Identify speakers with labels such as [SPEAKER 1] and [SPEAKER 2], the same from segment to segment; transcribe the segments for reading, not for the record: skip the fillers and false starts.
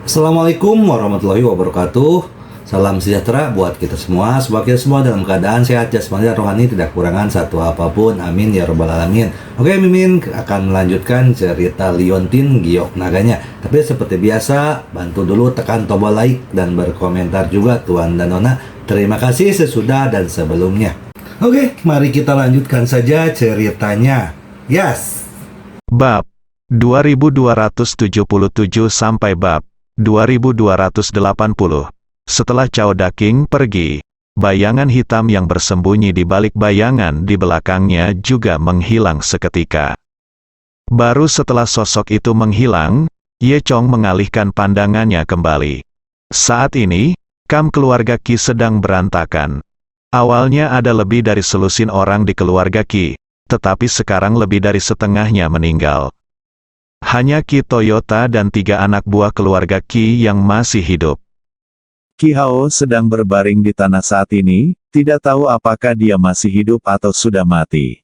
[SPEAKER 1] Assalamualaikum warahmatullahi wabarakatuh. Salam sejahtera buat kita semua. Semoga kita semua dalam keadaan sehat jasmani dan rohani, tidak kekurangan satu apapun. Amin ya robbal alamin. Oke, Mimin akan melanjutkan cerita Liontin Giok Naganya. Tapi seperti biasa, bantu dulu tekan tombol like dan berkomentar juga Tuan dan Nona. Terima kasih sesudah dan sebelumnya. Oke, mari kita lanjutkan saja ceritanya. Yes.
[SPEAKER 2] Bab 2277 sampai bab 2280. Setelah Cao Daking pergi, bayangan hitam yang bersembunyi di balik bayangan di belakangnya juga menghilang seketika. Baru setelah sosok itu menghilang, Ye Chong mengalihkan pandangannya kembali. Saat ini, kam keluarga Qi sedang berantakan. Awalnya ada lebih dari selusin orang di keluarga Qi, tetapi sekarang lebih dari setengahnya meninggal. Hanya Qi Toyota dan 3 anak buah keluarga Qi yang masih hidup. Qi Hao sedang berbaring di tanah saat ini, tidak tahu apakah dia masih hidup atau sudah mati.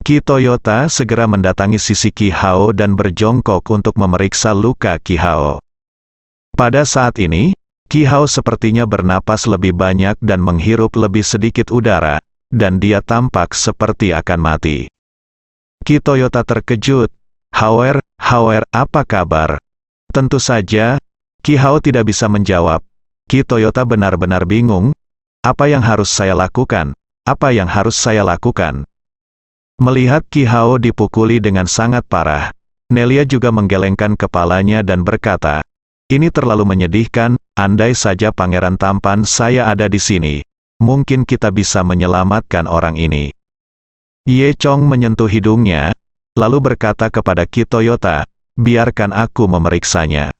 [SPEAKER 2] Qi Toyota segera mendatangi sisi Qi Hao dan berjongkok untuk memeriksa luka Qi Hao. Pada saat ini, Qi Hao sepertinya bernapas lebih banyak dan menghirup lebih sedikit udara, dan dia tampak seperti akan mati. Qi Toyota terkejut. Hauer, apa kabar? Tentu saja, Qi Hao tidak bisa menjawab. Qi Toyota benar-benar bingung. Apa yang harus saya lakukan? Apa yang harus saya lakukan? Melihat Qi Hao dipukuli dengan sangat parah, Nelia juga menggelengkan kepalanya dan berkata, "Ini terlalu menyedihkan, andai saja Pangeran Tampan saya ada di sini. Mungkin kita bisa menyelamatkan orang ini." Ye Chong menyentuh hidungnya, lalu berkata kepada Qi Toyota, "Biarkan aku memeriksanya."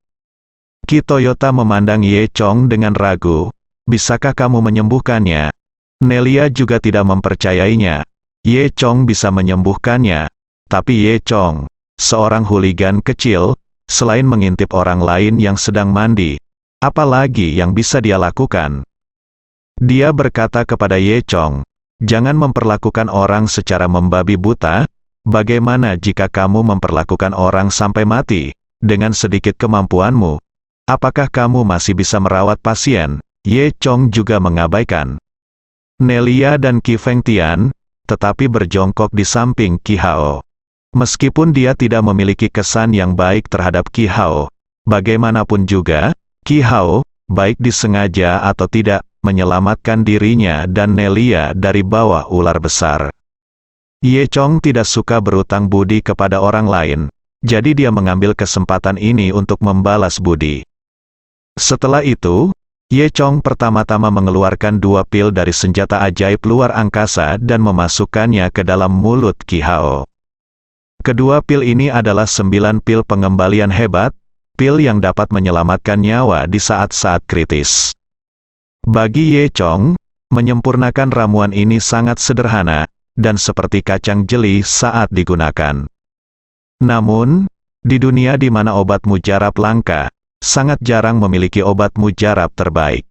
[SPEAKER 2] Qi Toyota memandang Ye Chong dengan ragu, "Bisakah kamu menyembuhkannya?" Nelia juga tidak mempercayainya. Ye Chong bisa menyembuhkannya, tapi Ye Chong, seorang hooligan kecil, selain mengintip orang lain yang sedang mandi, apa lagi yang bisa dia lakukan? Dia berkata kepada Ye Chong, "Jangan memperlakukan orang secara membabi buta. Bagaimana jika kamu memperlakukan orang sampai mati, dengan sedikit kemampuanmu? Apakah kamu masih bisa merawat pasien?" Ye Chong juga mengabaikan Nelia dan Qi Fengtian, tetapi berjongkok di samping Qi Hao. Meskipun dia tidak memiliki kesan yang baik terhadap Qi Hao, bagaimanapun juga, Qi Hao, baik disengaja atau tidak, menyelamatkan dirinya dan Nelia dari bawah ular besar. Ye Chong tidak suka berutang budi kepada orang lain, jadi dia mengambil kesempatan ini untuk membalas budi. Setelah itu, Ye Chong pertama-tama mengeluarkan 2 pil dari senjata ajaib luar angkasa dan memasukkannya ke dalam mulut Qi Hao. Kedua pil ini adalah 9 pil pengembalian hebat, pil yang dapat menyelamatkan nyawa di saat-saat kritis. Bagi Ye Chong, menyempurnakan ramuan ini sangat sederhana, dan seperti kacang jeli saat digunakan. Namun, di dunia di mana obat mujarab langka, sangat jarang memiliki obat mujarab terbaik.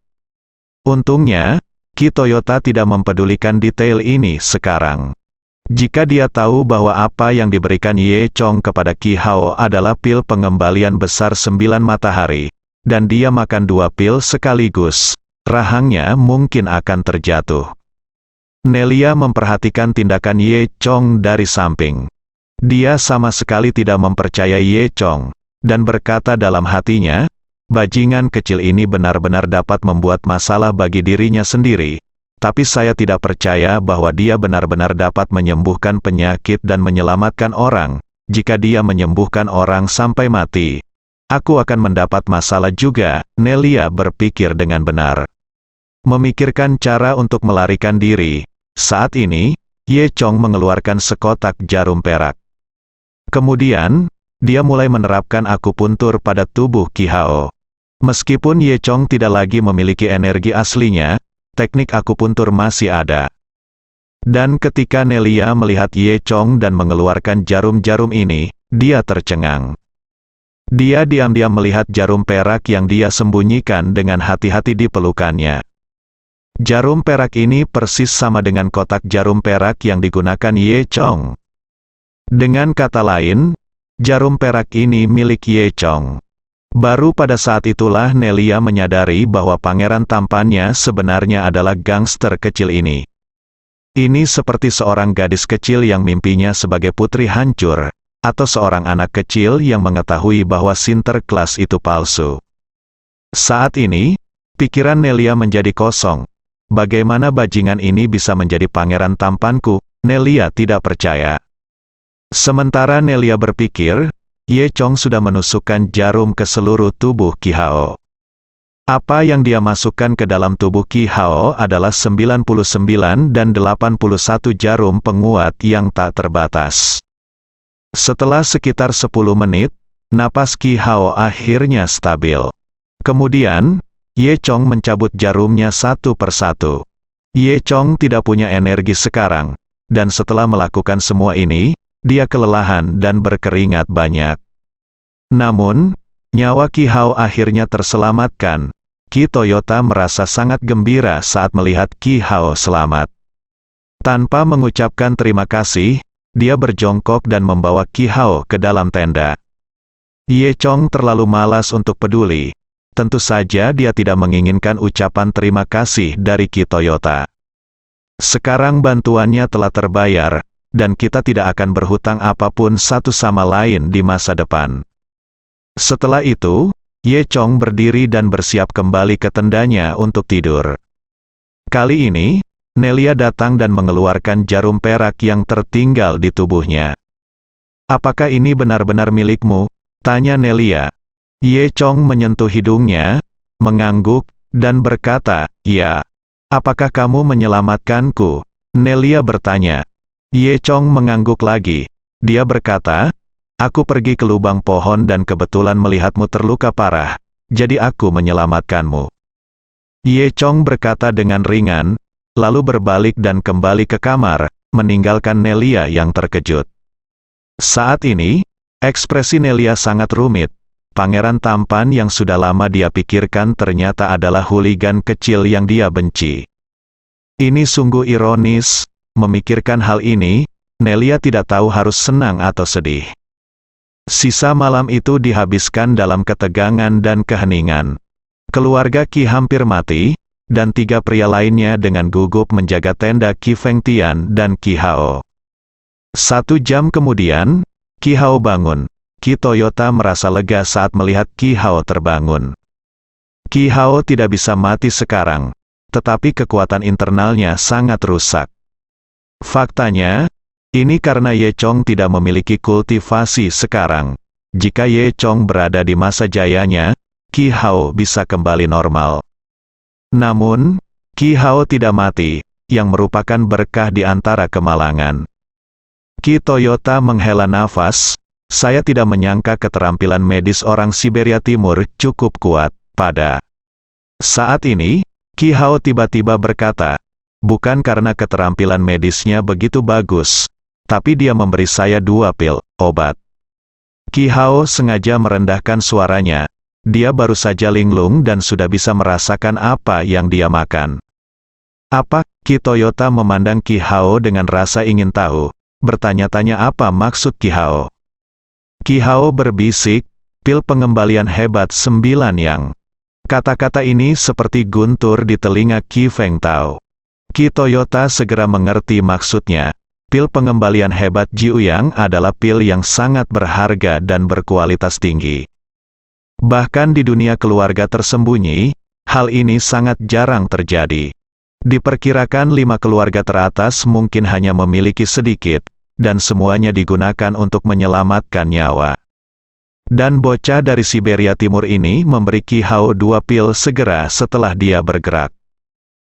[SPEAKER 2] Untungnya, Qi Toyota tidak mempedulikan detail ini sekarang. Jika dia tahu bahwa apa yang diberikan Ye Chong kepada Qi Hao adalah pil pengembalian besar 9 matahari, dan dia makan 2 pil sekaligus, rahangnya mungkin akan terjatuh. Nelia memperhatikan tindakan Ye Chong dari samping. Dia sama sekali tidak mempercayai Ye Chong, dan berkata dalam hatinya, "Bajingan kecil ini benar-benar dapat membuat masalah bagi dirinya sendiri, tapi saya tidak percaya bahwa dia benar-benar dapat menyembuhkan penyakit dan menyelamatkan orang. Jika dia menyembuhkan orang sampai mati, aku akan mendapat masalah juga." Nelia berpikir dengan benar. Memikirkan cara untuk melarikan diri. Saat ini, Ye Chong mengeluarkan sekotak jarum perak. Kemudian, dia mulai menerapkan akupuntur pada tubuh Qi Hao. Meskipun Ye Chong tidak lagi memiliki energi aslinya, teknik akupuntur masih ada. Dan ketika Nelia melihat Ye Chong dan mengeluarkan jarum-jarum ini, dia tercengang. Dia diam-diam melihat jarum perak yang dia sembunyikan dengan hati-hati di pelukannya. Jarum perak ini persis sama dengan kotak jarum perak yang digunakan Ye Chong. Dengan kata lain, jarum perak ini milik Ye Chong. Baru pada saat itulah Nelia menyadari bahwa pangeran tampannya sebenarnya adalah gangster kecil ini. Ini seperti seorang gadis kecil yang mimpinya sebagai putri hancur, atau seorang anak kecil yang mengetahui bahwa Sinterklas itu palsu. Saat ini, pikiran Nelia menjadi kosong. Bagaimana bajingan ini bisa menjadi pangeran tampanku? Nelia tidak percaya. Sementara Nelia berpikir, Ye Chong sudah menusukkan jarum ke seluruh tubuh Qi Hao. Apa yang dia masukkan ke dalam tubuh Qi Hao adalah 99 dan 81 jarum penguat yang tak terbatas. Setelah sekitar 10 menit, napas Qi Hao akhirnya stabil. Kemudian, Ye Chong mencabut jarumnya satu persatu. Ye Chong tidak punya energi sekarang, dan setelah melakukan semua ini, dia kelelahan dan berkeringat banyak. Namun, nyawa Qi Hao akhirnya terselamatkan. Qi Toyota merasa sangat gembira saat melihat Qi Hao selamat. Tanpa mengucapkan terima kasih, dia berjongkok dan membawa Qi Hao ke dalam tenda. Ye Chong terlalu malas untuk peduli. Tentu saja dia tidak menginginkan ucapan terima kasih dari Qi Toyota. Sekarang bantuannya telah terbayar, dan kita tidak akan berhutang apapun satu sama lain di masa depan. Setelah itu, Ye Chong berdiri dan bersiap kembali ke tendanya untuk tidur. Kali ini, Nelia datang dan mengeluarkan jarum perak yang tertinggal di tubuhnya. "Apakah ini benar-benar milikmu?" tanya Nelia. Ye Chong menyentuh hidungnya, mengangguk, dan berkata, "Ya. Apakah kamu menyelamatkanku?" Nelia bertanya. Ye Chong mengangguk lagi. Dia berkata, "Aku pergi ke lubang pohon dan kebetulan melihatmu terluka parah, jadi aku menyelamatkanmu." Ye Chong berkata dengan ringan, lalu berbalik dan kembali ke kamar, meninggalkan Nelia yang terkejut. Saat ini, ekspresi Nelia sangat rumit. Pangeran tampan yang sudah lama dia pikirkan ternyata adalah hooligan kecil yang dia benci. Ini sungguh ironis, memikirkan hal ini, Nelia tidak tahu harus senang atau sedih. Sisa malam itu dihabiskan dalam ketegangan dan keheningan. Keluarga Qi hampir mati, dan 3 pria lainnya dengan gugup menjaga tenda Qi Fengtian dan Qi Hao. 1 jam kemudian, Qi Hao bangun. Qi Toyota merasa lega saat melihat Qi Hao terbangun. Qi Hao tidak bisa mati sekarang, tetapi kekuatan internalnya sangat rusak. Faktanya, ini karena Ye Chong tidak memiliki kultivasi sekarang. Jika Ye Chong berada di masa jayanya, Qi Hao bisa kembali normal. Namun, Qi Hao tidak mati, yang merupakan berkah di antara kemalangan. Qi Toyota menghela nafas. "Saya tidak menyangka keterampilan medis orang Siberia Timur cukup kuat." Pada saat ini, Qi Hao tiba-tiba berkata, "Bukan karena keterampilan medisnya begitu bagus, tapi dia memberi saya 2 pil obat." Qi Hao sengaja merendahkan suaranya. Dia baru saja linglung dan sudah bisa merasakan apa yang dia makan. "Apa?" Qi Toyota memandang Qi Hao dengan rasa ingin tahu, bertanya-tanya apa maksud Qi Hao. Qi Hao berbisik, "Pil pengembalian hebat 9 yang." Kata-kata ini seperti guntur di telinga Qi Fengtao. Qi Toyota segera mengerti maksudnya. Pil pengembalian hebat Jiuyang adalah pil yang sangat berharga dan berkualitas tinggi. Bahkan di dunia keluarga tersembunyi, hal ini sangat jarang terjadi. Diperkirakan 5 keluarga teratas mungkin hanya memiliki sedikit, dan semuanya digunakan untuk menyelamatkan nyawa. Dan bocah dari Siberia Timur ini memberi Qi Hao 2 pil segera setelah dia bergerak.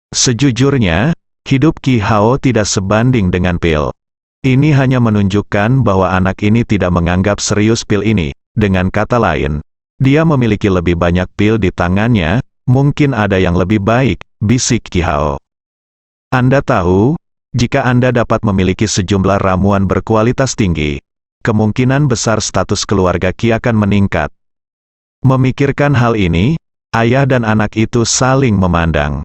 [SPEAKER 2] Sejujurnya, hidup Qi Hao tidak sebanding dengan pil. Ini hanya menunjukkan bahwa anak ini tidak menganggap serius pil ini. Dengan kata lain, dia memiliki lebih banyak pil di tangannya, mungkin ada yang lebih baik, bisik Qi Hao. "Anda tahu, jika Anda dapat memiliki sejumlah ramuan berkualitas tinggi, kemungkinan besar status keluarga Qi akan meningkat." Memikirkan hal ini, ayah dan anak itu saling memandang.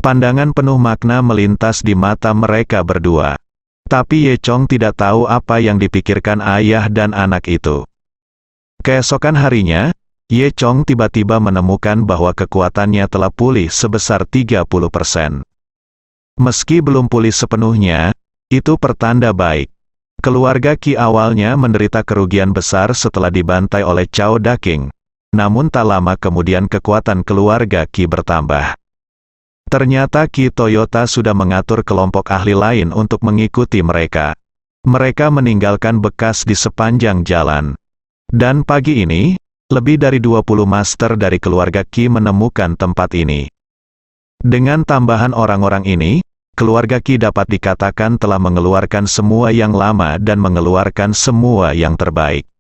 [SPEAKER 2] Pandangan penuh makna melintas di mata mereka berdua. Tapi Ye Chong tidak tahu apa yang dipikirkan ayah dan anak itu. Keesokan harinya, Ye Chong tiba-tiba menemukan bahwa kekuatannya telah pulih sebesar 30%. Meski belum pulih sepenuhnya, itu pertanda baik. Keluarga Qi awalnya menderita kerugian besar setelah dibantai oleh Cao Daking. Namun tak lama kemudian kekuatan keluarga Qi bertambah. Ternyata Qi Toyota sudah mengatur kelompok ahli lain untuk mengikuti mereka. Mereka meninggalkan bekas di sepanjang jalan. Dan pagi ini, lebih dari 20 master dari keluarga Qi menemukan tempat ini. Dengan tambahan orang-orang ini, keluarga Qi dapat dikatakan telah mengeluarkan semua yang lama dan mengeluarkan semua yang terbaik.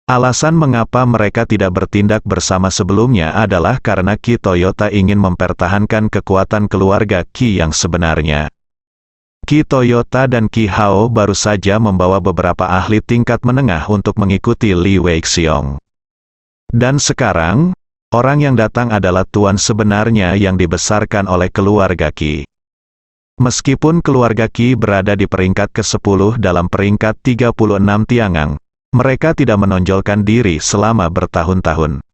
[SPEAKER 2] Alasan mengapa mereka tidak bertindak bersama sebelumnya adalah karena Qi Toyota ingin mempertahankan kekuatan keluarga Qi yang sebenarnya. Qi Toyota dan Qi Hao baru saja membawa beberapa ahli tingkat menengah untuk mengikuti Li Weixiong. Dan sekarang, orang yang datang adalah tuan sebenarnya yang dibesarkan oleh keluarga Qi. Meskipun keluarga Qi berada di peringkat ke-10 dalam peringkat 36 tiangang, mereka tidak menonjolkan diri selama bertahun-tahun.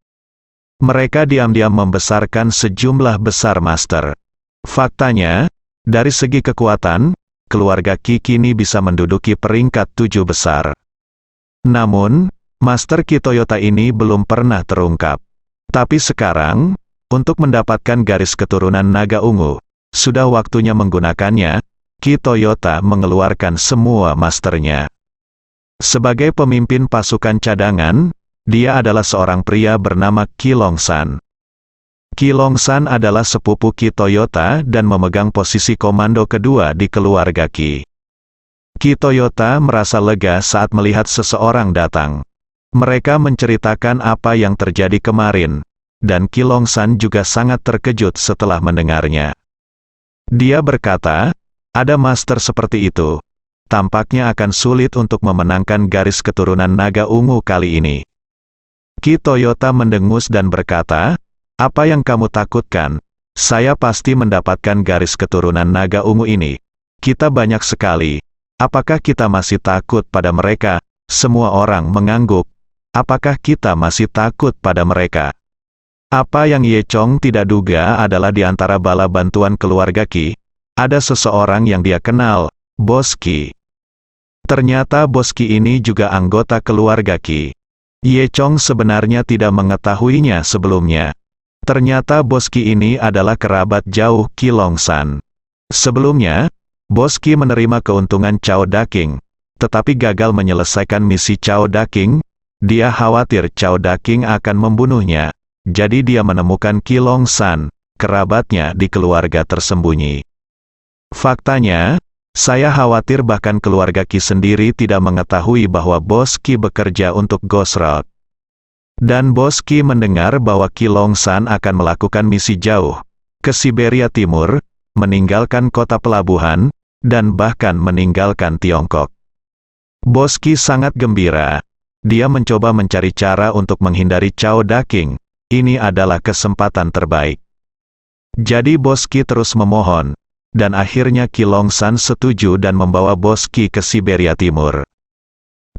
[SPEAKER 2] Mereka diam-diam membesarkan sejumlah besar master. Faktanya, dari segi kekuatan, keluarga Qi kini bisa menduduki peringkat 7 besar. Namun, Master Qi Toyota ini belum pernah terungkap. Tapi sekarang, untuk mendapatkan garis keturunan naga ungu, sudah waktunya menggunakannya. Qi Toyota mengeluarkan semua masternya. Sebagai pemimpin pasukan cadangan, dia adalah seorang pria bernama Qi Longshan. Qi Longshan adalah sepupu Qi Toyota dan memegang posisi komando kedua di keluarga Qi. Qi Toyota merasa lega saat melihat seseorang datang. Mereka menceritakan apa yang terjadi kemarin, dan Qi Longshan juga sangat terkejut setelah mendengarnya. Dia berkata, ada master seperti itu. Tampaknya akan sulit untuk memenangkan garis keturunan naga ungu kali ini. Qi Toyota mendengus dan berkata, apa yang kamu takutkan? Saya pasti mendapatkan garis keturunan naga ungu ini. Kita banyak sekali. Apakah kita masih takut pada mereka? Semua orang mengangguk. Apakah kita masih takut pada mereka? Apa yang Ye Chong tidak duga adalah di antara bala bantuan keluarga Qi, ada seseorang yang dia kenal, Bos Qi. Ternyata Bos Qi ini juga anggota keluarga Qi. Ye Chong sebenarnya tidak mengetahuinya sebelumnya. Ternyata Bos Qi ini adalah kerabat jauh Qi Longshan. Sebelumnya, Bos Qi menerima keuntungan Cao Daking, tetapi gagal menyelesaikan misi Cao Daking. Dia khawatir Cao Daking akan membunuhnya, jadi dia menemukan Qi Longshan, kerabatnya di keluarga tersembunyi. Faktanya, saya khawatir bahkan keluarga Qi sendiri tidak mengetahui bahwa Bos Qi bekerja untuk Ghost Road. Dan Bos Qi mendengar bahwa Qi Longshan akan melakukan misi jauh ke Siberia Timur, meninggalkan kota pelabuhan, dan bahkan meninggalkan Tiongkok. Bos Qi sangat gembira. Dia mencoba mencari cara untuk menghindari Cao Daking. Ini adalah kesempatan terbaik. Jadi Bos Qi terus memohon, dan akhirnya Qi Longshan setuju dan membawa Bos Qi ke Siberia Timur.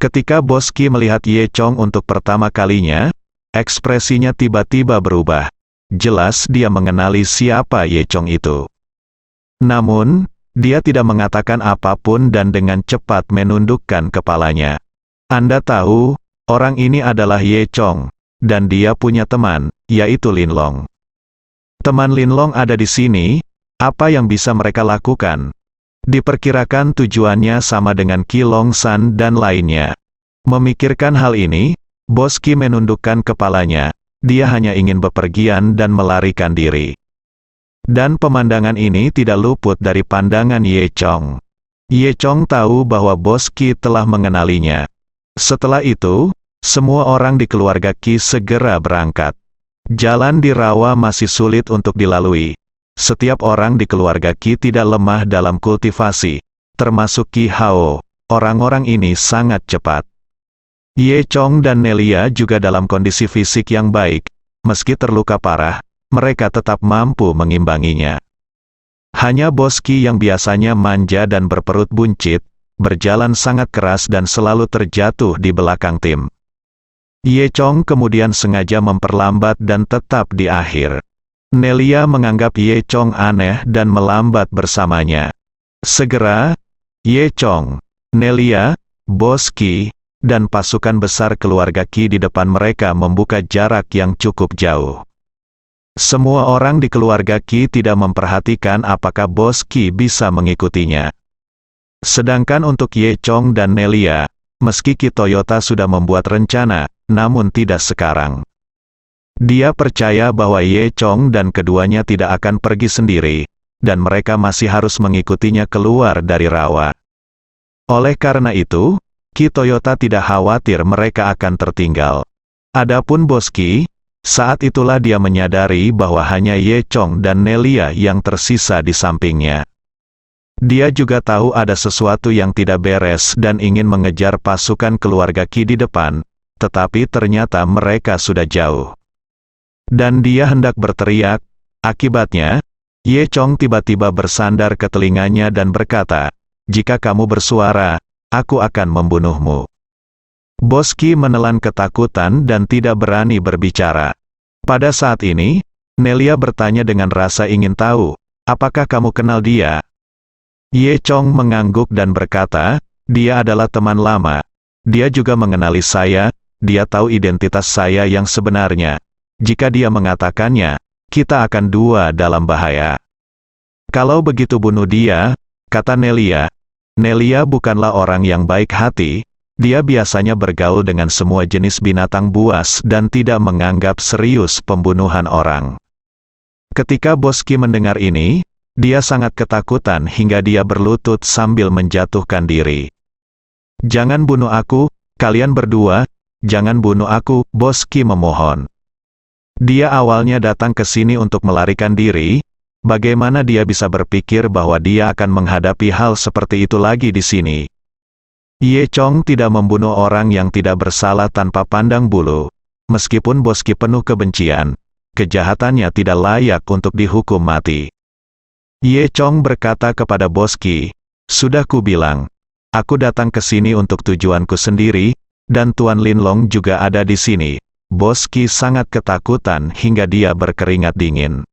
[SPEAKER 2] Ketika Bos Qi melihat Ye Chong untuk pertama kalinya, ekspresinya tiba-tiba berubah. Jelas dia mengenali siapa Ye Chong itu. Namun, dia tidak mengatakan apapun dan dengan cepat menundukkan kepalanya. Anda tahu, orang ini adalah Ye Chong, dan dia punya teman, yaitu Lin Long. Teman Lin Long ada di sini, apa yang bisa mereka lakukan? Diperkirakan tujuannya sama dengan Qi Longshan dan lainnya. Memikirkan hal ini, Bos Qi menundukkan kepalanya, dia hanya ingin bepergian dan melarikan diri. Dan pemandangan ini tidak luput dari pandangan Ye Chong. Ye Chong tahu bahwa Bos Qi telah mengenalinya. Setelah itu, semua orang di keluarga Qi segera berangkat. Jalan di rawa masih sulit untuk dilalui. Setiap orang di keluarga Qi tidak lemah dalam kultivasi, termasuk Qi Hao. Orang-orang ini sangat cepat. Ye Chong dan Nelia juga dalam kondisi fisik yang baik. Meski terluka parah, mereka tetap mampu mengimbanginya. Hanya Bos Qi yang biasanya manja dan berperut buncit, berjalan sangat keras dan selalu terjatuh di belakang tim. Ye Chong kemudian sengaja memperlambat dan tetap di akhir. Nelia menganggap Ye Chong aneh dan melambat bersamanya. Segera, Ye Chong, Nelia, Bos Qi, dan pasukan besar keluarga Qi di depan mereka membuka jarak yang cukup jauh. Semua orang di keluarga Qi tidak memperhatikan apakah Bos Qi bisa mengikutinya. Sedangkan untuk Ye Chong dan Nelia, meski Qi Toyota sudah membuat rencana, namun tidak sekarang. Dia percaya bahwa Ye Chong dan keduanya tidak akan pergi sendiri, dan mereka masih harus mengikutinya keluar dari rawa. Oleh karena itu, Qi Toyota tidak khawatir mereka akan tertinggal. Adapun Bos Qi, saat itulah dia menyadari bahwa hanya Ye Chong dan Nelia yang tersisa di sampingnya. Dia juga tahu ada sesuatu yang tidak beres dan ingin mengejar pasukan keluarga Qi di depan, tetapi ternyata mereka sudah jauh. Dan dia hendak berteriak, akibatnya, Ye Chong tiba-tiba bersandar ke telinganya dan berkata, "Jika kamu bersuara, aku akan membunuhmu." Bos Qi menelan ketakutan dan tidak berani berbicara. Pada saat ini, Nelia bertanya dengan rasa ingin tahu, "Apakah kamu kenal dia?" Ye Chong mengangguk dan berkata, "Dia adalah teman lama. Dia juga mengenali saya, dia tahu identitas saya yang sebenarnya. Jika dia mengatakannya, kita akan dua dalam bahaya." "Kalau begitu bunuh dia," kata Nelia. Nelia bukanlah orang yang baik hati, dia biasanya bergaul dengan semua jenis binatang buas dan tidak menganggap serius pembunuhan orang. Ketika Bos Qi mendengar ini, dia sangat ketakutan hingga dia berlutut sambil menjatuhkan diri. "Jangan bunuh aku, kalian berdua, jangan bunuh aku," Bos Qi memohon. Dia awalnya datang ke sini untuk melarikan diri, bagaimana dia bisa berpikir bahwa dia akan menghadapi hal seperti itu lagi di sini? Ye Chong tidak membunuh orang yang tidak bersalah tanpa pandang bulu. Meskipun Bos Qi penuh kebencian, kejahatannya tidak layak untuk dihukum mati. Ye Chong berkata kepada Bos Qi, "Sudah kubilang, aku datang ke sini untuk tujuanku sendiri, dan Tuan Lin Long juga ada di sini." Bos Qi sangat ketakutan hingga dia berkeringat dingin.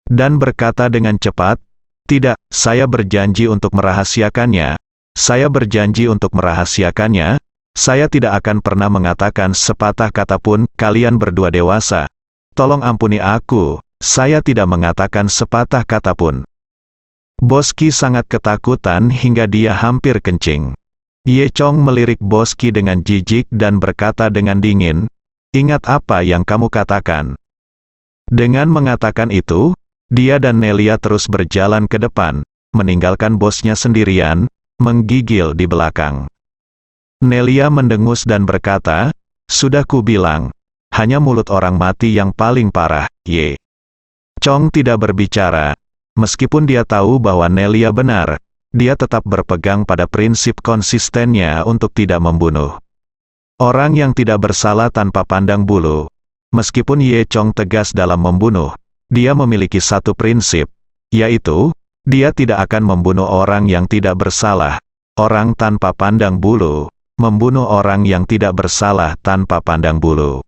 [SPEAKER 2] Dan berkata dengan cepat, "Tidak, saya berjanji untuk merahasiakannya. Saya berjanji untuk merahasiakannya. Saya tidak akan pernah mengatakan sepatah kata pun. Kalian berdua dewasa. Tolong ampuni aku, saya tidak mengatakan sepatah kata pun." Bos Qi sangat ketakutan hingga dia hampir kencing. Ye Chong melirik Bos Qi dengan jijik dan berkata dengan dingin, "Ingat apa yang kamu katakan." Dengan mengatakan itu, dia dan Nelia terus berjalan ke depan, meninggalkan bosnya sendirian, menggigil di belakang. Nelia mendengus dan berkata, "Sudah kubilang, hanya mulut orang mati yang paling parah." Ye Chong tidak berbicara. Meskipun dia tahu bahwa Nelia benar, dia tetap berpegang pada prinsip konsistennya untuk tidak membunuh orang yang tidak bersalah tanpa pandang bulu. Meskipun Ye Chong tegas dalam membunuh, dia memiliki satu prinsip, yaitu, dia tidak akan membunuh orang yang tidak bersalah, orang tanpa pandang bulu, membunuh orang yang tidak bersalah tanpa pandang bulu.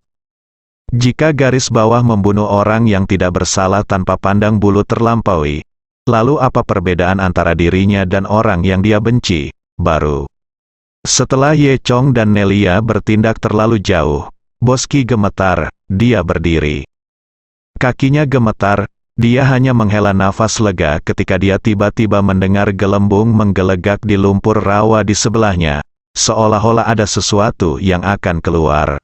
[SPEAKER 2] Jika garis bawah membunuh orang yang tidak bersalah tanpa pandang bulu terlampaui, lalu apa perbedaan antara dirinya dan orang yang dia benci? Baru setelah Ye Chong dan Nelia bertindak terlalu jauh, Bos Qi gemetar, dia berdiri. Kakinya gemetar, dia hanya menghela nafas lega ketika dia tiba-tiba mendengar gelembung menggelegak di lumpur rawa di sebelahnya, seolah-olah ada sesuatu yang akan keluar.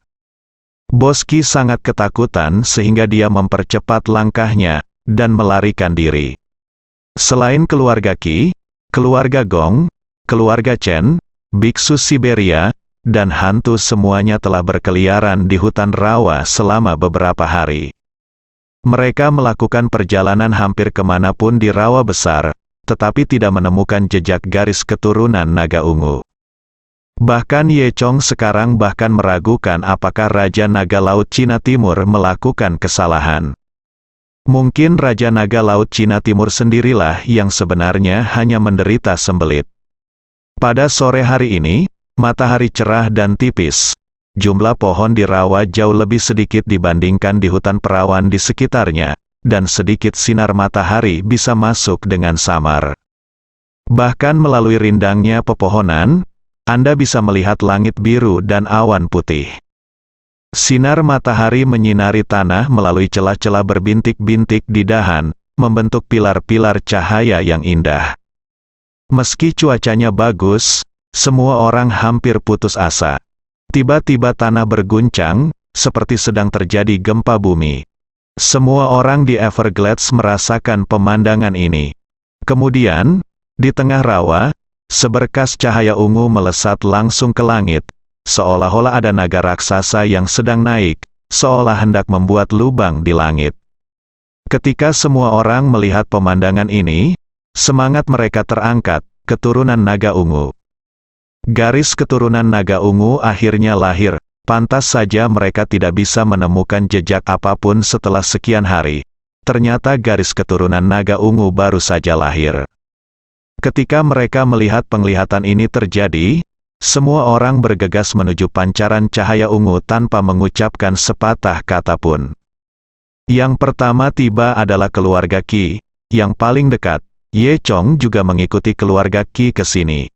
[SPEAKER 2] Bos Qi sangat ketakutan sehingga dia mempercepat langkahnya, dan melarikan diri. Selain keluarga Qi, keluarga Gong, keluarga Chen, biksu Siberia, dan hantu semuanya telah berkeliaran di hutan rawa selama beberapa hari. Mereka melakukan perjalanan hampir kemanapun di rawa besar, tetapi tidak menemukan jejak garis keturunan naga ungu. Bahkan Ye Chong sekarang bahkan meragukan apakah Raja Naga Laut Cina Timur melakukan kesalahan. Mungkin Raja Naga Laut Cina Timur sendirilah yang sebenarnya hanya menderita sembelit. Pada sore hari ini, matahari cerah dan tipis. jumlah pohon di rawa jauh lebih sedikit dibandingkan di hutan perawan di sekitarnya, dan sedikit sinar matahari bisa masuk dengan samar. Bahkan melalui rindangnya pepohonan, Anda bisa melihat langit biru dan awan putih. Sinar matahari menyinari tanah melalui celah-celah berbintik-bintik di dahan, membentuk pilar-pilar cahaya yang indah. Meski cuacanya bagus, semua orang hampir putus asa. Tiba-tiba tanah berguncang, seperti sedang terjadi gempa bumi. Semua orang di Everglades merasakan pemandangan ini. Kemudian, di tengah rawa, seberkas cahaya ungu melesat langsung ke langit, seolah-olah ada naga raksasa yang sedang naik, seolah hendak membuat lubang di langit. Ketika semua orang melihat pemandangan ini, semangat mereka terangkat, keturunan naga ungu. Garis keturunan naga ungu akhirnya lahir, pantas saja mereka tidak bisa menemukan jejak apapun setelah sekian hari. Ternyata garis keturunan naga ungu baru saja lahir. Ketika mereka melihat penglihatan ini terjadi, semua orang bergegas menuju pancaran cahaya ungu tanpa mengucapkan sepatah kata pun. Yang pertama tiba adalah keluarga Qi, yang paling dekat. Ye Chong juga mengikuti keluarga Qi ke sini.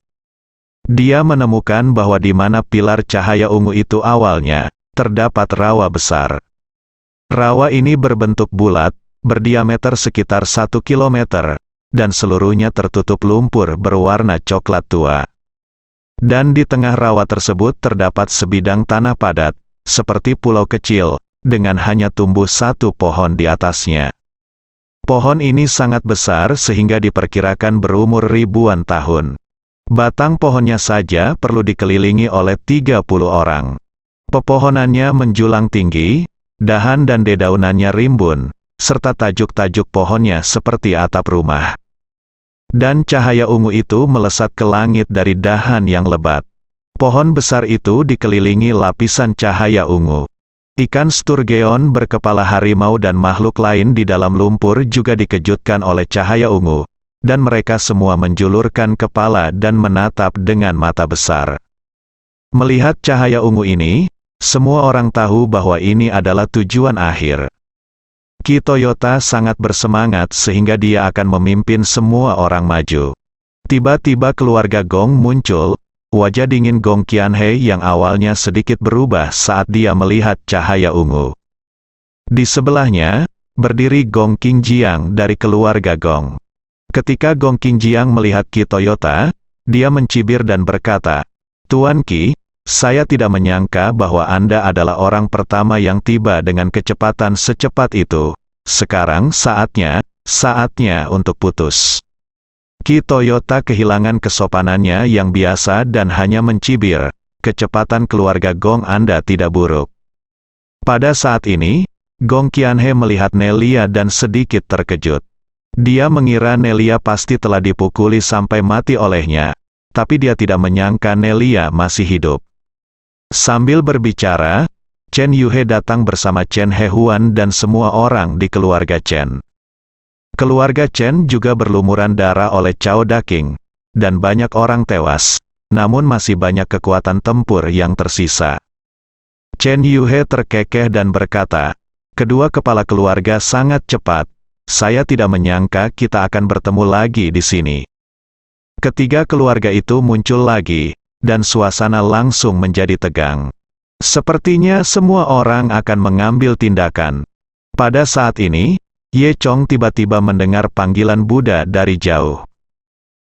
[SPEAKER 2] Dia menemukan bahwa di mana pilar cahaya ungu itu awalnya, terdapat rawa besar. Rawa ini berbentuk bulat, berdiameter sekitar 1 kilometer, dan seluruhnya tertutup lumpur berwarna coklat tua. Dan di tengah rawa tersebut terdapat sebidang tanah padat, seperti pulau kecil, dengan hanya tumbuh satu pohon di atasnya. Pohon ini sangat besar sehingga diperkirakan berumur ribuan tahun. Batang pohonnya saja perlu dikelilingi oleh 30 orang. Pepohonannya menjulang tinggi, dahan dan dedaunannya rimbun, serta tajuk-tajuk pohonnya seperti atap rumah. Dan cahaya ungu itu melesat ke langit dari dahan yang lebat. Pohon besar itu dikelilingi lapisan cahaya ungu. Ikan sturgeon berkepala harimau dan makhluk lain di dalam lumpur juga dikejutkan oleh cahaya ungu, dan mereka semua menjulurkan kepala dan menatap dengan mata besar. Melihat cahaya ungu ini, semua orang tahu bahwa ini adalah tujuan akhir. Qi Toyota sangat bersemangat sehingga dia akan memimpin semua orang maju. Tiba-tiba keluarga Gong muncul, wajah dingin Gong Qianhe yang awalnya sedikit berubah saat dia melihat cahaya ungu. Di sebelahnya, berdiri Gong Qingjiang dari keluarga Gong. Ketika Gong Qingjiang melihat Qi Toyota, dia mencibir dan berkata, "Tuan Qi, saya tidak menyangka bahwa Anda adalah orang pertama yang tiba dengan kecepatan secepat itu. Sekarang saatnya untuk putus." Qi Toyota kehilangan kesopanannya yang biasa dan hanya mencibir, "Kecepatan keluarga Gong Anda tidak buruk." Pada saat ini, Gong Qianhe melihat Nelia dan sedikit terkejut. Dia mengira Nelia pasti telah dipukuli sampai mati olehnya, tapi dia tidak menyangka Nelia masih hidup. Sambil berbicara, Chen Yuhe datang bersama Chen Hehuan dan semua orang di keluarga Chen. Keluarga Chen juga berlumuran darah oleh Cao Daking, dan banyak orang tewas, namun masih banyak kekuatan tempur yang tersisa. Chen Yuhe terkekeh dan berkata, "Kedua kepala keluarga sangat cepat. Saya tidak menyangka kita akan bertemu lagi di sini." Ketiga keluarga itu muncul lagi, dan suasana langsung menjadi tegang. Sepertinya semua orang akan mengambil tindakan. Pada saat ini, Ye Chong tiba-tiba mendengar panggilan Buddha dari jauh.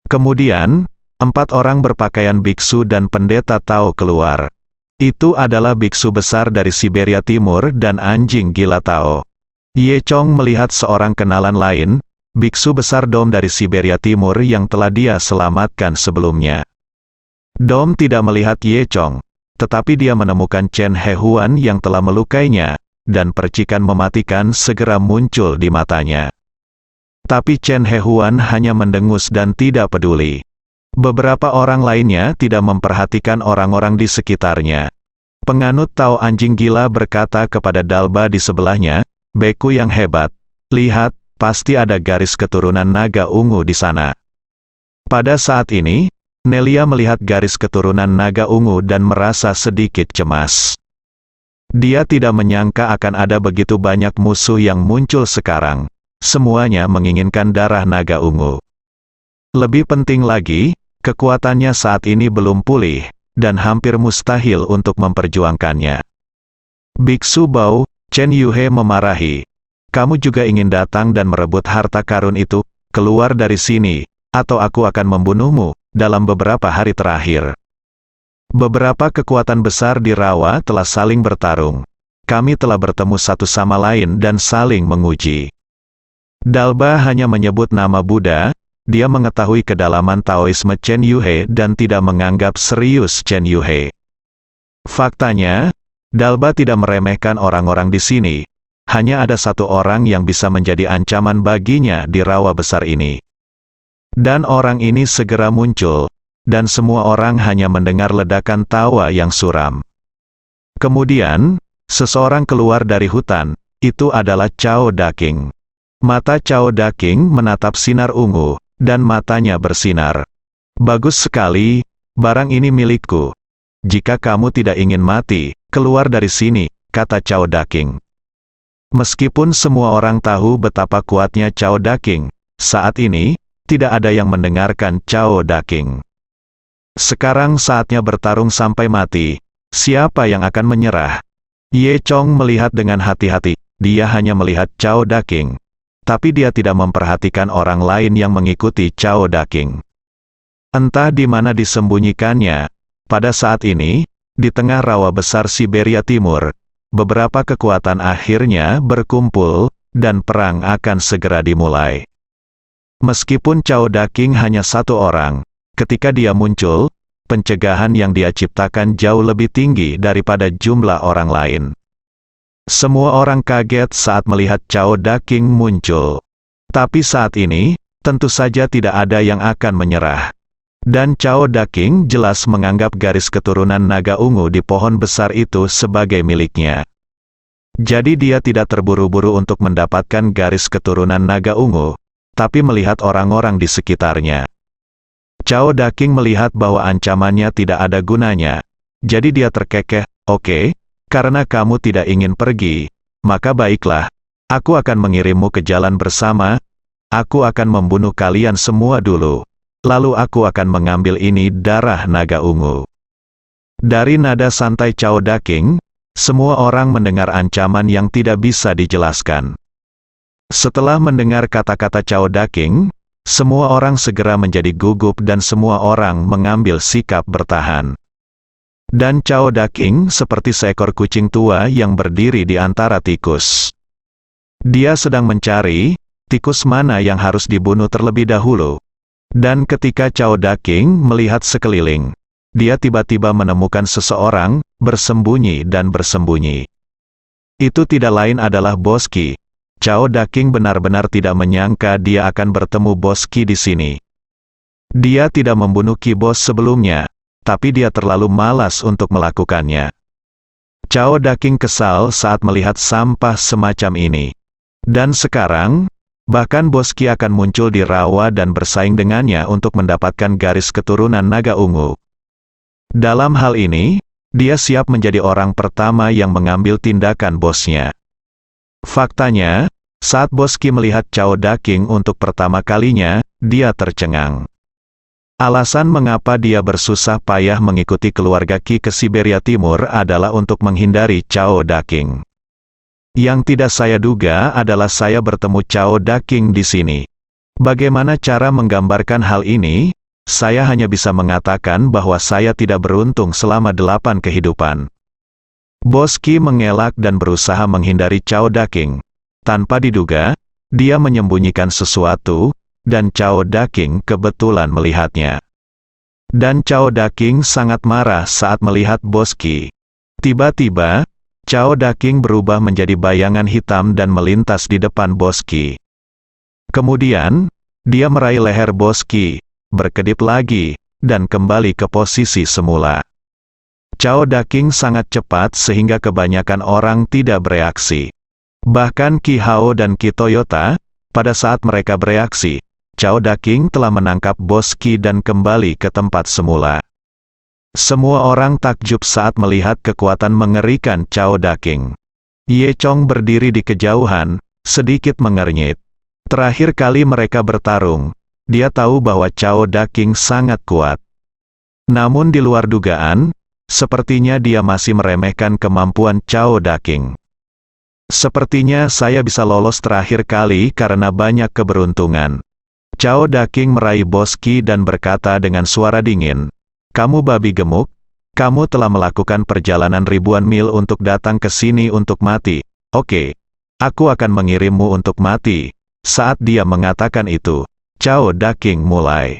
[SPEAKER 2] Kemudian, 4 orang berpakaian biksu dan pendeta Tao keluar. Itu adalah biksu besar dari Siberia Timur dan anjing gila Tao. Ye Chong melihat seorang kenalan lain, biksu besar Dom dari Siberia Timur yang telah dia selamatkan sebelumnya. Dom tidak melihat Ye Chong, tetapi dia menemukan Chen Hehuan yang telah melukainya, dan percikan mematikan segera muncul di matanya. Tapi Chen Hehuan hanya mendengus dan tidak peduli. Beberapa orang lainnya tidak memperhatikan orang-orang di sekitarnya. Penganut Tao anjing gila berkata kepada Dalba di sebelahnya, "Beku yang hebat, lihat, pasti ada garis keturunan naga ungu di sana." Pada saat ini, Nelia melihat garis keturunan naga ungu dan merasa sedikit cemas. Dia tidak menyangka akan ada begitu banyak musuh yang muncul sekarang. Semuanya menginginkan darah naga ungu. Lebih penting lagi, kekuatannya saat ini belum pulih, dan hampir mustahil untuk memperjuangkannya. Biksu Bao, Chen Yuhe memarahi. Kamu juga ingin datang dan merebut harta karun itu? Keluar dari sini, atau aku akan membunuhmu. Dalam beberapa hari terakhir, beberapa kekuatan besar di Rawa telah saling bertarung. Kami telah bertemu satu sama lain dan saling menguji. Dalba hanya menyebut nama Buddha. Dia mengetahui kedalaman Taoisme Chen Yuhe dan tidak menganggap serius Chen Yuhe. Faktanya, Dalba tidak meremehkan orang-orang di sini. Hanya ada satu orang yang bisa menjadi ancaman baginya di rawa besar ini. Dan orang ini segera muncul, dan semua orang hanya mendengar ledakan tawa yang suram. Kemudian, seseorang keluar dari hutan. Itu adalah Cao Daking. Mata Cao Daking menatap sinar ungu, dan matanya bersinar. Bagus sekali, barang ini milikku. Jika kamu tidak ingin mati, keluar dari sini, kata Cao Daking. Meskipun semua orang tahu betapa kuatnya Cao Daking, saat ini, tidak ada yang mendengarkan Cao Daking. Sekarang saatnya bertarung sampai mati. Siapa yang akan menyerah? Ye Chong melihat dengan hati-hati. Dia hanya melihat Cao Daking. Tapi dia tidak memperhatikan orang lain yang mengikuti Cao Daking. Entah di mana disembunyikannya. Pada saat ini, di tengah rawa besar Siberia Timur, beberapa kekuatan akhirnya berkumpul, dan perang akan segera dimulai. Meskipun Cao Daking hanya satu orang, ketika dia muncul, pencegahan yang dia ciptakan jauh lebih tinggi daripada jumlah orang lain. Semua orang kaget saat melihat Cao Daking muncul. Tapi saat ini, tentu saja tidak ada yang akan menyerah. Dan Cao Daking jelas menganggap garis keturunan naga ungu di pohon besar itu sebagai miliknya. Jadi dia tidak terburu-buru untuk mendapatkan garis keturunan naga ungu, tapi melihat orang-orang di sekitarnya. Cao Daking melihat bahwa ancamannya tidak ada gunanya. Jadi dia terkekeh, oke, karena kamu tidak ingin pergi, maka baiklah, aku akan mengirimmu ke jalan bersama, aku akan membunuh kalian semua dulu, lalu aku akan mengambil ini darah naga ungu. Dari nada santai Cao Daking, semua orang mendengar ancaman yang tidak bisa dijelaskan. Setelah mendengar kata-kata Cao Daking, semua orang segera menjadi gugup dan semua orang mengambil sikap bertahan. Dan Cao Daking seperti seekor kucing tua yang berdiri di antara tikus. Dia sedang mencari, tikus mana yang harus dibunuh terlebih dahulu. Dan ketika Cao Daking melihat sekeliling, dia tiba-tiba menemukan seseorang, bersembunyi dan bersembunyi. Itu tidak lain adalah Boski. Cao Daking benar-benar tidak menyangka dia akan bertemu Boski di sini. Dia tidak membunuh Ki Bos sebelumnya, tapi dia terlalu malas untuk melakukannya. Cao Daking kesal saat melihat sampah semacam ini. Dan sekarang, bahkan Boski akan muncul di rawa dan bersaing dengannya untuk mendapatkan garis keturunan naga ungu. Dalam hal ini, dia siap menjadi orang pertama yang mengambil tindakan bosnya. Faktanya, saat Boski melihat Cao Daking untuk pertama kalinya, dia tercengang. Alasan mengapa dia bersusah payah mengikuti keluarga Qi ke Siberia Timur adalah untuk menghindari Cao Daking. Yang tidak saya duga adalah saya bertemu Cao Daking di sini. Bagaimana cara menggambarkan hal ini? Saya hanya bisa mengatakan bahwa saya tidak beruntung selama 8 kehidupan. Boski mengelak dan berusaha menghindari Cao Daking. Tanpa diduga, dia menyembunyikan sesuatu, dan Cao Daking kebetulan melihatnya. Dan Cao Daking sangat marah saat melihat Boski. Tiba-tiba, Cao Daking berubah menjadi bayangan hitam dan melintas di depan Boski. Kemudian, dia meraih leher Boski, berkedip lagi, dan kembali ke posisi semula. Cao Daking sangat cepat sehingga kebanyakan orang tidak bereaksi. Bahkan Qi Hao dan Qi Toyota, pada saat mereka bereaksi, Cao Daking telah menangkap Boski dan kembali ke tempat semula. Semua orang takjub saat melihat kekuatan mengerikan Cao Daking. Ye Chong berdiri di kejauhan, sedikit mengernyit. Terakhir kali mereka bertarung, dia tahu bahwa Cao Daking sangat kuat. Namun di luar dugaan, sepertinya dia masih meremehkan kemampuan Cao Daking. Sepertinya saya bisa lolos terakhir kali karena banyak keberuntungan. Cao Daking meraih Boski dan berkata dengan suara dingin, "Kamu babi gemuk, kamu telah melakukan perjalanan ribuan mil untuk datang ke sini untuk mati. Oke, aku akan mengirimmu untuk mati." Saat dia mengatakan itu, Cao Daking mulai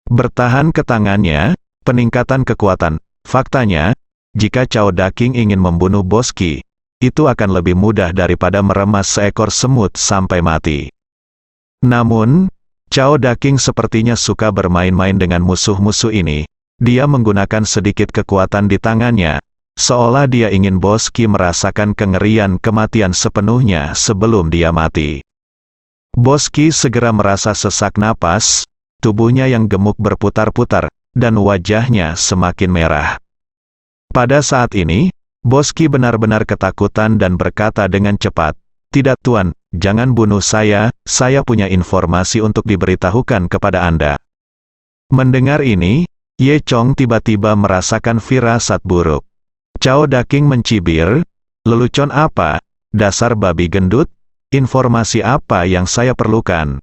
[SPEAKER 2] bertahan ke tangannya, peningkatan kekuatan. Faktanya, jika Cao Daking ingin membunuh Boski, itu akan lebih mudah daripada meremas seekor semut sampai mati. Namun, Cao Daking sepertinya suka bermain-main dengan musuh-musuh ini. Dia menggunakan sedikit kekuatan di tangannya, seolah dia ingin Boski merasakan kengerian kematian sepenuhnya sebelum dia mati. Boski segera merasa sesak napas, tubuhnya yang gemuk berputar-putar, dan wajahnya semakin merah. Pada saat ini, Boski benar-benar ketakutan dan berkata dengan cepat, "Tidak Tuan, jangan bunuh saya punya informasi untuk diberitahukan kepada Anda." Mendengar ini, Ye Chong tiba-tiba merasakan firasat buruk. Cao Daking mencibir, "Lelucon apa? Dasar babi gendut? Informasi apa yang saya perlukan?"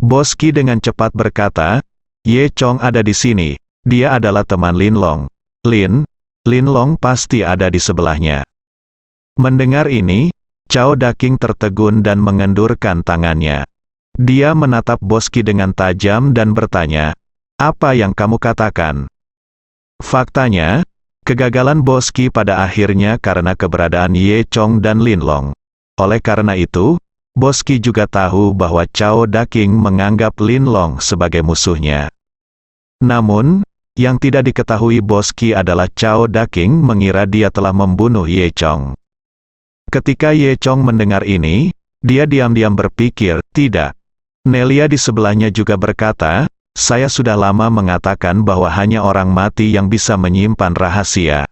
[SPEAKER 2] Boski dengan cepat berkata, "Ye Chong ada di sini, dia adalah teman Lin Long. Lin Long pasti ada di sebelahnya." Mendengar ini, Cao Daking tertegun dan mengendurkan tangannya. Dia menatap Boski dengan tajam dan bertanya, "Apa yang kamu katakan?" Faktanya, kegagalan Boski pada akhirnya karena keberadaan Ye Chong dan Lin Long. Oleh karena itu, Boski juga tahu bahwa Cao Daking menganggap Lin Long sebagai musuhnya. Namun, yang tidak diketahui Boski adalah Cao Daking mengira dia telah membunuh Ye Chong. Ketika Ye Chong mendengar ini, dia diam-diam berpikir, "Tidak." Nelia di sebelahnya juga berkata, "Saya sudah lama mengatakan bahwa hanya orang mati yang bisa menyimpan rahasia.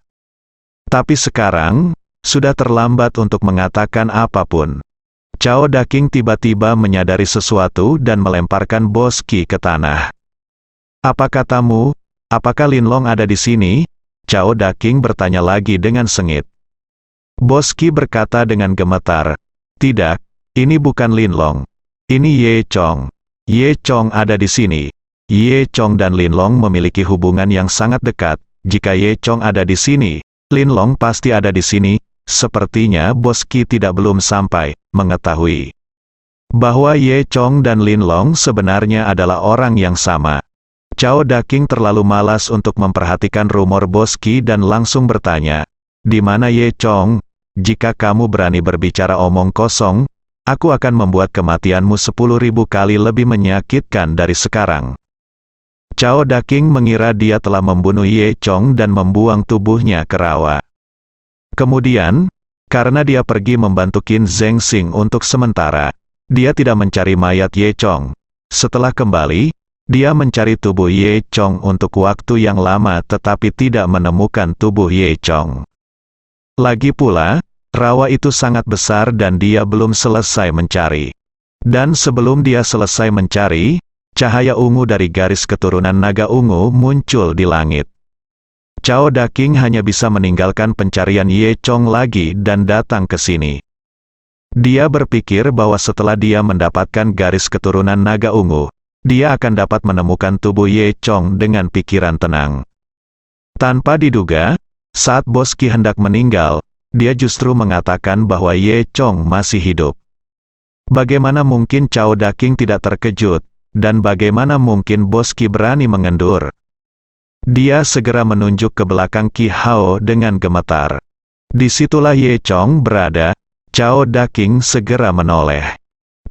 [SPEAKER 2] Tapi sekarang, sudah terlambat untuk mengatakan apapun." Cao Daking tiba-tiba menyadari sesuatu dan melemparkan Boski ke tanah. "Apa katamu? Apakah Lin Long ada di sini?" Cao Daking bertanya lagi dengan sengit. Boski berkata dengan gemetar, "Tidak, ini bukan Lin Long. Ini Ye Chong. Ye Chong ada di sini. Ye Chong dan Lin Long memiliki hubungan yang sangat dekat. Jika Ye Chong ada di sini, Lin Long pasti ada di sini." Sepertinya Boski tidak belum sampai mengetahui bahwa Ye Chong dan Lin Long sebenarnya adalah orang yang sama. Cao Daking terlalu malas untuk memperhatikan rumor Boski dan langsung bertanya, "Di mana Ye Chong? Jika kamu berani berbicara omong kosong, aku akan membuat kematianmu 10.000 kali lebih menyakitkan dari sekarang." Cao Daking mengira dia telah membunuh Ye Chong dan membuang tubuhnya ke rawa. Kemudian, karena dia pergi membantu Qin Zhengxing untuk sementara, dia tidak mencari mayat Ye Chong. Setelah kembali, dia mencari tubuh Ye Chong untuk waktu yang lama tetapi tidak menemukan tubuh Ye Chong. Lagi pula, rawa itu sangat besar dan dia belum selesai mencari. Dan sebelum dia selesai mencari, cahaya ungu dari garis keturunan naga ungu muncul di langit. Cao Daking hanya bisa meninggalkan pencarian Ye Chong lagi dan datang ke sini. Dia berpikir bahwa setelah dia mendapatkan garis keturunan naga ungu, dia akan dapat menemukan tubuh Ye Chong dengan pikiran tenang. Tanpa diduga, saat Boski hendak meninggal, dia justru mengatakan bahwa Ye Chong masih hidup. Bagaimana mungkin Cao Daking tidak terkejut, dan bagaimana mungkin Boski berani mengendur? Dia segera menunjuk ke belakang Qi Hao dengan gemetar. Disitulah Ye Chong berada. Cao Daking segera menoleh.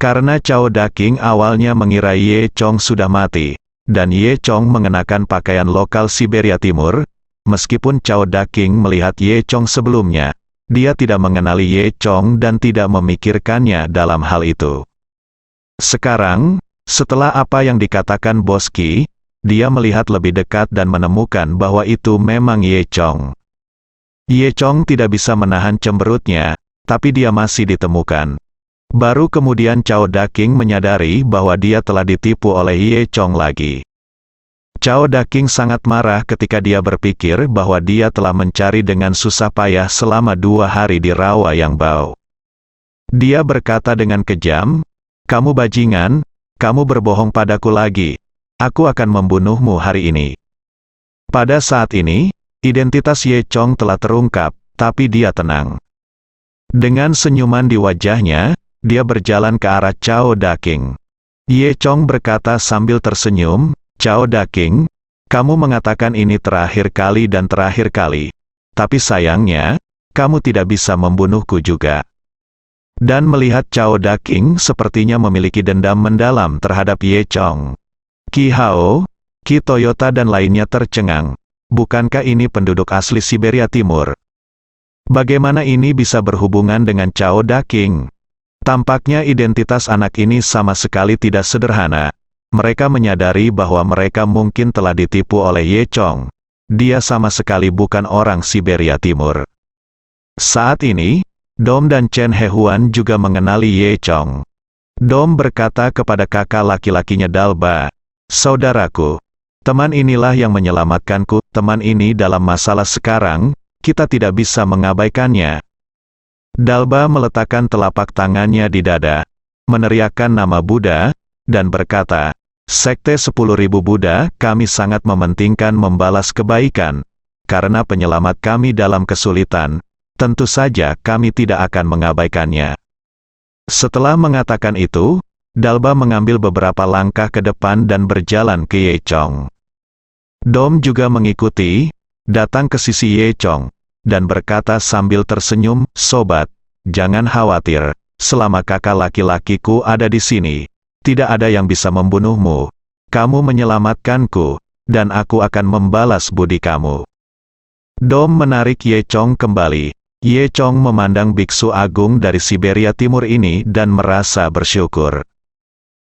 [SPEAKER 2] Karena Cao Daking awalnya mengira Ye Chong sudah mati, dan Ye Chong mengenakan pakaian lokal Siberia Timur, meskipun Cao Daking melihat Ye Chong sebelumnya, dia tidak mengenali Ye Chong dan tidak memikirkannya dalam hal itu. Sekarang, setelah apa yang dikatakan Boski, dia melihat lebih dekat dan menemukan bahwa itu memang Ye Chong. Ye Chong tidak bisa menahan cemberutnya, tapi dia masih ditemukan. Baru kemudian Cao Daking menyadari bahwa dia telah ditipu oleh Ye Chong lagi. Cao Daking sangat marah ketika dia berpikir bahwa dia telah mencari dengan susah payah selama 2 hari di rawa yang bau. Dia berkata dengan kejam, "Kamu bajingan, kamu berbohong padaku lagi. Aku akan membunuhmu hari ini." Pada saat ini, identitas Ye Chong telah terungkap, tapi dia tenang. Dengan senyuman di wajahnya, dia berjalan ke arah Cao Daking. Ye Chong berkata sambil tersenyum, "Cao Daking, kamu mengatakan ini terakhir kali dan terakhir kali. Tapi sayangnya, kamu tidak bisa membunuhku juga." Dan melihat Cao Daking sepertinya memiliki dendam mendalam terhadap Ye Chong. Qi Hao, Qi Toyota dan lainnya tercengang. Bukankah ini penduduk asli Siberia Timur? Bagaimana ini bisa berhubungan dengan Cao Daking? Tampaknya identitas anak ini sama sekali tidak sederhana. Mereka menyadari bahwa mereka mungkin telah ditipu oleh Ye Chong. Dia sama sekali bukan orang Siberia Timur. Saat ini, Dom dan Chen Hehuan juga mengenali Ye Chong. Dom berkata kepada kakak laki-lakinya Dalba, "Saudaraku, teman inilah yang menyelamatkanku. Teman ini dalam masalah sekarang, kita tidak bisa mengabaikannya." Dalba meletakkan telapak tangannya di dada, meneriakkan nama Buddha, dan berkata, "Sekte 10.000 Buddha, kami sangat mementingkan membalas kebaikan. Karena penyelamat kami dalam kesulitan, tentu saja kami tidak akan mengabaikannya." Setelah mengatakan itu, Dalba mengambil beberapa langkah ke depan dan berjalan ke Ye Chong. Dom juga mengikuti, datang ke sisi Ye Chong, dan berkata sambil tersenyum, "Sobat, jangan khawatir, selama kakak laki-lakiku ada di sini, tidak ada yang bisa membunuhmu. Kamu menyelamatkanku, dan aku akan membalas budi kamu." Dom menarik Ye Chong kembali. Ye Chong memandang biksu agung dari Siberia Timur ini dan merasa bersyukur.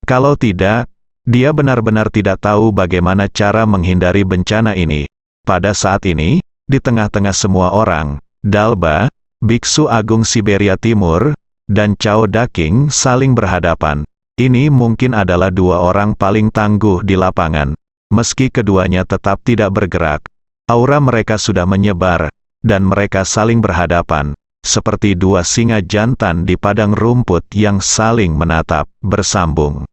[SPEAKER 2] Kalau tidak, dia benar-benar tidak tahu bagaimana cara menghindari bencana ini. Pada saat ini, di tengah-tengah semua orang, Dalba, biksu agung Siberia Timur, dan Cao Daking saling berhadapan. Ini mungkin adalah 2 orang paling tangguh di lapangan. Meski keduanya tetap tidak bergerak, aura mereka sudah menyebar, dan mereka saling berhadapan, seperti 2 singa jantan di padang rumput yang saling menatap, bersambung.